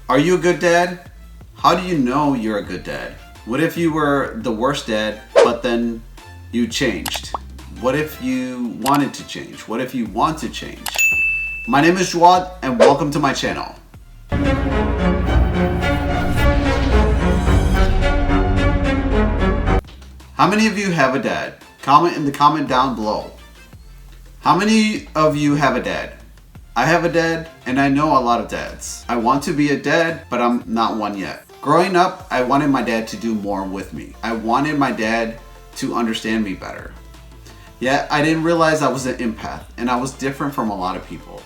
Are you a good dad? How do you know you're a good dad? What if you were the worst dad, but then you changed? What if you wanted to change? What if you want to change? My name is Jawad and welcome to my channel. How many of you have a dad? Comment in the comment down below. How many of you have a dad? I have a dad and I know a lot of dads. I want to be a dad, but I'm not one yet. Growing up, I wanted my dad to do more with me. I wanted my dad to understand me better. Yet I didn't realize I was an empath and I was different from a lot of people.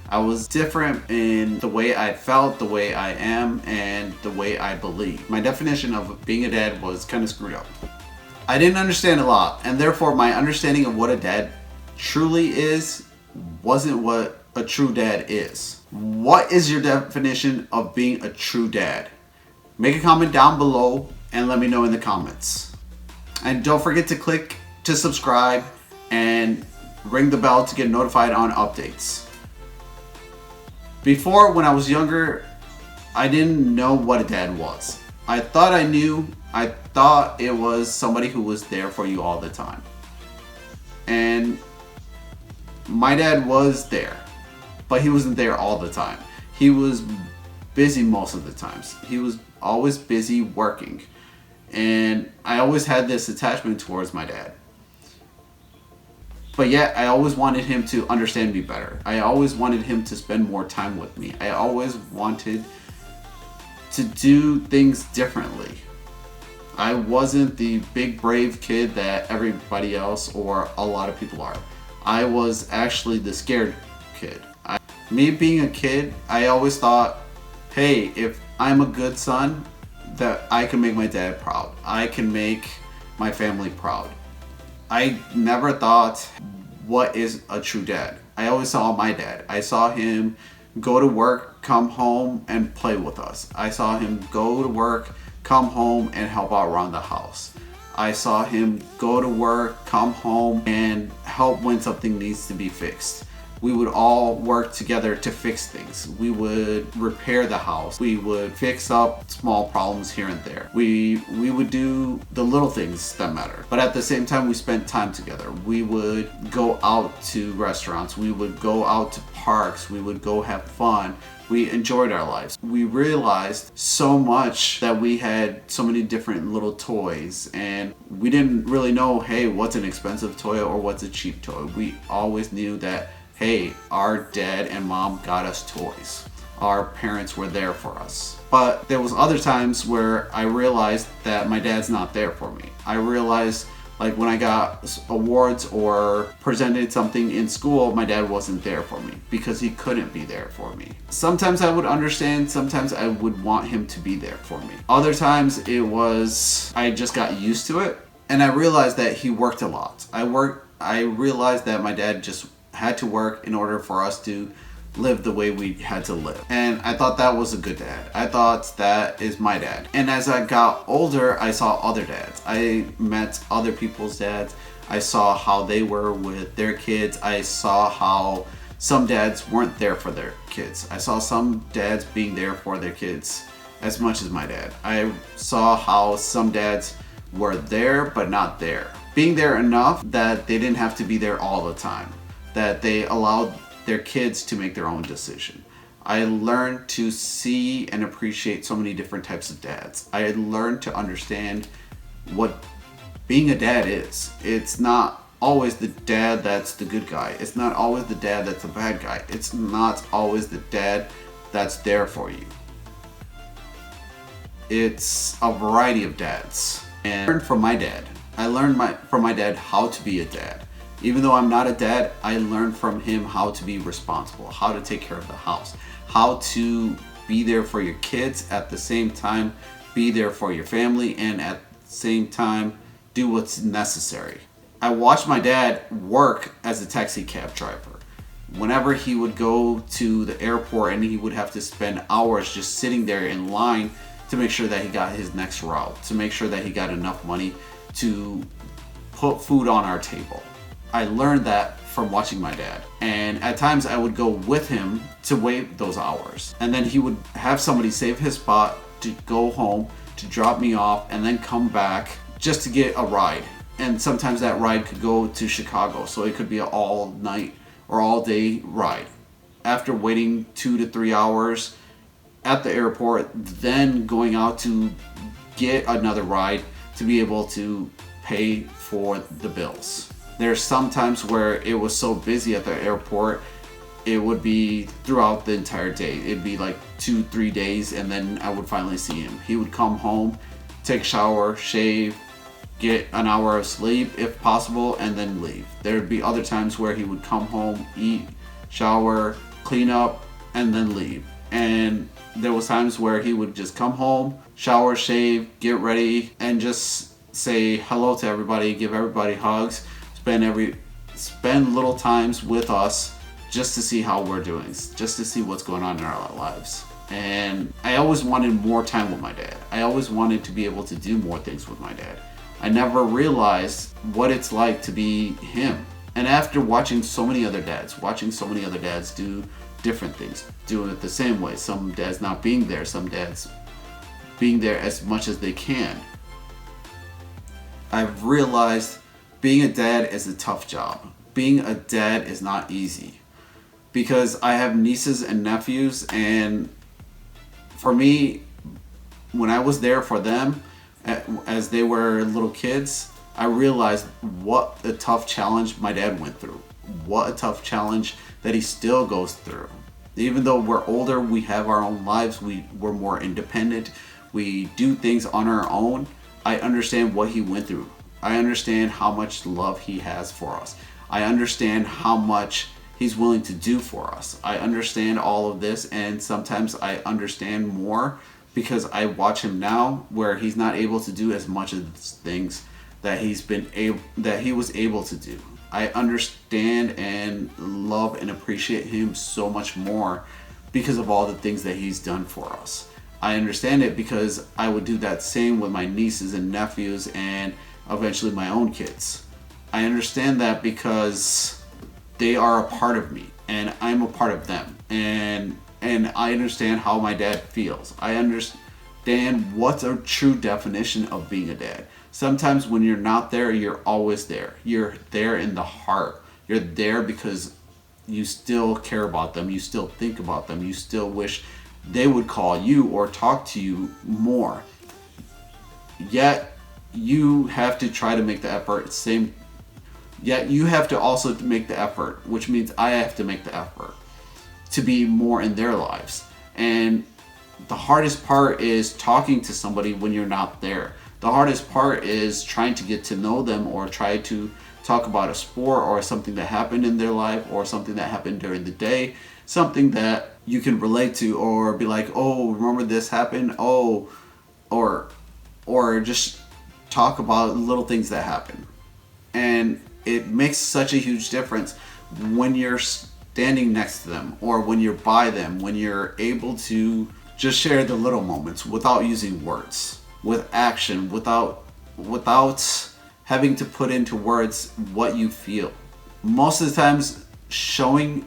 I was different in the way I felt, the way I am, and the way I believe. My definition of being a dad was kind of screwed up. I didn't understand a lot, and therefore my understanding of what a dad truly is wasn't what a true dad is. What is your definition of being a true dad? Make a comment down below and let me know in the comments. And don't forget to click to subscribe and ring the bell to get notified on updates. Before, when I was younger, I didn't know what a dad was. I thought I knew. I thought it was somebody who was there for you all the time. And my dad was there, but he wasn't there all the time. He was busy most of the times. He was always busy working. And I always had this attachment towards my dad. But yet I always wanted him to understand me better. I always wanted him to spend more time with me. I always wanted to do things differently. I wasn't the big brave kid that everybody else or a lot of people are. I was actually the scared kid. Me being a kid, I always thought, hey, if I'm a good son, that I can make my dad proud. I can make my family proud. I never thought, what is a true dad? I always saw my dad. I saw him go to work, come home, and play with us. I saw him go to work, come home, and help out around the house. I saw him go to work, come home, and help when something needs to be fixed. We would all work together to fix things. We would repair the house. We would fix up small problems here and there. We would do the little things that matter. But at the same time, we spent time together. We would go out to restaurants. We would go out to parks. We would go have fun. We enjoyed our lives. We realized so much that we had so many different little toys, and we didn't really know, hey, what's an expensive toy or what's a cheap toy. We always knew that, hey, our dad and mom got us toys. Our parents were there for us. But there was other times where I realized that my dad's not there for me. I realized, like when I got awards or presented something in school, my dad wasn't there for me because he couldn't be there for me. Sometimes I would understand, sometimes I would want him to be there for me. Other times it was, I just got used to it, and I realized that he worked a lot. I realized that my dad just had to work in order for us to live the way we had to live. And I thought that was a good dad. I thought that is my dad. And as I got older, I saw other dads. I met other people's dads. I saw how they were with their kids. I saw how some dads weren't there for their kids. I saw some dads being there for their kids as much as my dad. I saw how some dads were there but not there. Being there enough that they didn't have to be there all the time. That they allowed their kids to make their own decision. I learned to see and appreciate so many different types of dads. I learned to understand what being a dad is. It's not always the dad that's the good guy. It's not always the dad that's the bad guy. It's not always the dad that's there for you. It's a variety of dads. And I learned from my dad. I learned from my dad how to be a dad. Even though I'm not a dad, I learned from him how to be responsible, how to take care of the house, how to be there for your kids, at the same time be there for your family, and at the same time do what's necessary. I watched my dad work as a taxi cab driver. Whenever he would go to the airport and he would have to spend hours just sitting there in line to make sure that he got his next route, to make sure that he got enough money to put food on our table. I learned that from watching my dad. And at times I would go with him to wait those hours. And then he would have somebody save his spot to go home, to drop me off, and then come back just to get a ride. And sometimes that ride could go to Chicago, so it could be an all night or all day ride. After waiting 2 to 3 hours at the airport, then going out to get another ride to be able to pay for the bills. There's some times where it was so busy at the airport, it would be throughout the entire day. It'd be like 2-3 days, and then I would finally see him. He would come home, take a shower, shave, get an hour of sleep if possible, and then leave. There'd be other times where he would come home, eat, shower, clean up, and then leave. And there was times where he would just come home, shower, shave, get ready, and just say hello to everybody, give everybody hugs, spend little times with us just to see how we're doing, just to see what's going on in our lives. And I always wanted more time with my dad. I always wanted to be able to do more things with my dad. I never realized what it's like to be him. And after watching so many other dads do different things, doing it the same way, some dads not being there, some dads being there as much as they can, I've realized being a dad is a tough job. Being a dad is not easy, because I have nieces and nephews, and for me, when I was there for them as they were little kids, I realized what a tough challenge my dad went through, what a tough challenge that he still goes through. Even though we're older, we have our own lives, we're more independent, we do things on our own. I understand what he went through. I understand how much love he has for us. I understand how much he's willing to do for us. I understand all of this, and sometimes I understand more because I watch him now, where he's not able to do as much of the things that he was able to do. I understand and love and appreciate him so much more because of all the things that he's done for us. I understand it because I would do that same with my nieces and nephews and eventually my own kids. I understand that because they are a part of me and I'm a part of them. And I understand how my dad feels. I understand what's a true definition of being a dad. Sometimes when you're not there, you're always there. You're there in the heart. You're there because you still care about them. You still think about them. You still wish they would call you or talk to you more. Yet you have to try to make the effort. Yet you have to also make the effort, which means I have to make the effort to be more in their lives. And the hardest part is talking to somebody when you're not there. The hardest part is trying to get to know them or try to talk about a sport or something that happened in their life or something that happened during the day, something that you can relate to or be like, oh, remember this happened? Oh, or just talk about little things that happen. And it makes such a huge difference when you're standing next to them or when you're by them, when you're able to just share the little moments without using words, with action, without having to put into words what you feel. Most of the times, showing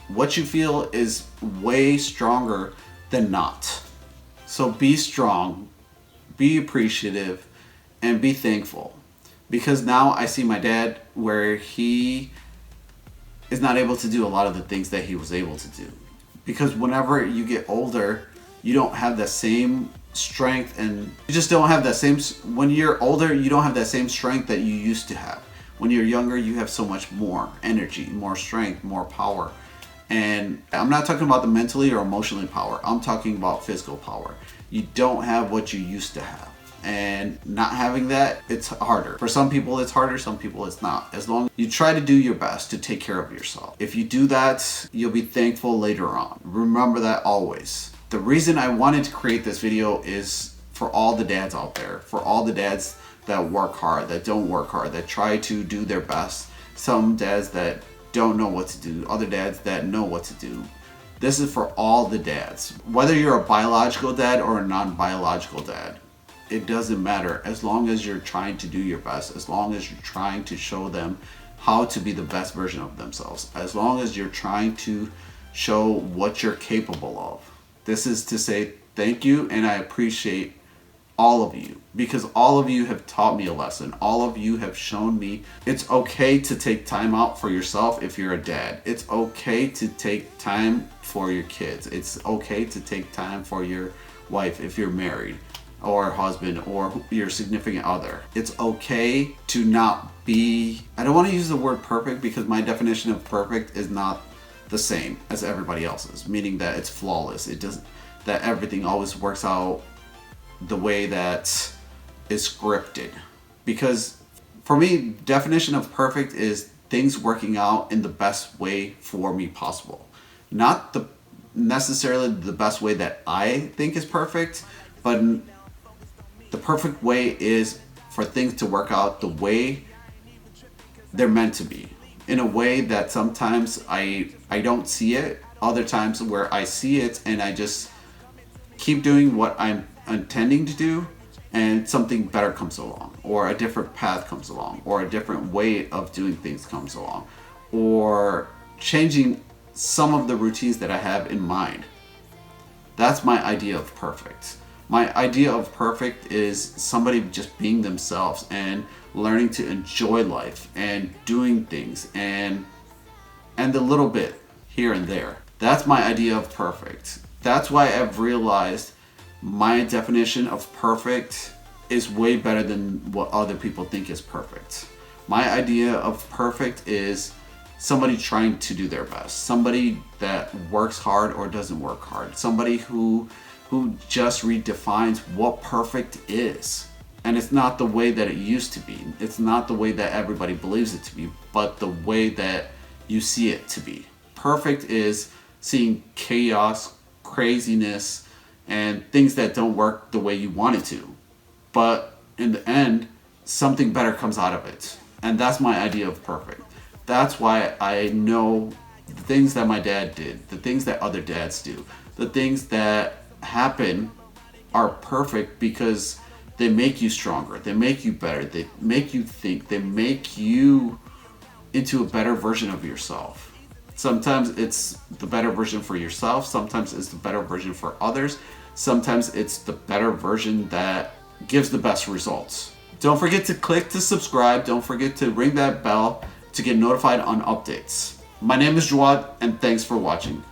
what you feel is way stronger than not. So be strong, be appreciative, and be thankful. Because now I see my dad where he is not able to do a lot of the things that he was able to do. Because whenever you get older, you don't have the same strength, and you just don't have that same, when you're older, you don't have that same strength that you used to have. When you're younger, you have so much more energy, more strength, more power. And I'm not talking about the mentally or emotionally power. I'm talking about physical power. You don't have what you used to have. And not having that, it's harder. For some people it's harder, some people it's not. As long as you try to do your best to take care of yourself. If you do that, you'll be thankful later on. Remember that always. The reason I wanted to create this video is for all the dads out there, for all the dads that work hard, that don't work hard, that try to do their best. Some dads that don't know what to do, other dads that know what to do. This is for all the dads. Whether you're a biological dad or a non-biological dad, it doesn't matter as long as you're trying to do your best, as long as you're trying to show them how to be the best version of themselves, as long as you're trying to show what you're capable of. This is to say thank you, and I appreciate all of you, because all of you have taught me a lesson. All of you have shown me it's okay to take time out for yourself if you're a dad. It's okay to take time for your kids. It's okay to take time for your wife if you're married, or husband, or your significant other. It's okay to not be, I don't want to use the word perfect, because my definition of perfect is not the same as everybody else's, meaning that it's flawless. It doesn't, that everything always works out the way that is scripted. Because for me, definition of perfect is things working out in the best way for me possible. Not the necessarily the best way that I think is perfect, but the perfect way is for things to work out the way they're meant to be. In a way that sometimes I don't see it, other times where I see it and I just keep doing what I'm intending to do, and something better comes along, or a different path comes along, or a different way of doing things comes along, or changing some of the routines that I have in mind. That's my idea of perfect. My idea of perfect is somebody just being themselves and learning to enjoy life and doing things and the little bit here and there. That's my idea of perfect. That's why I've realized my definition of perfect is way better than what other people think is perfect. My idea of perfect is somebody trying to do their best, somebody that works hard or doesn't work hard, somebody who just redefines what perfect is. And it's not the way that it used to be. It's not the way that everybody believes it to be, but the way that you see it to be. Perfect is seeing chaos, craziness, and things that don't work the way you want it to. But in the end, something better comes out of it. And that's my idea of perfect. That's why I know the things that my dad did, the things that other dads do, the things that happen are perfect because they make you stronger, they make you better, they make you think, they make you into a better version of yourself. Sometimes it's the better version for yourself, sometimes it's the better version for others, sometimes it's the better version that gives the best results. Don't forget to click to subscribe, don't forget to ring that bell to get notified on updates. My name is Jawad, and thanks for watching.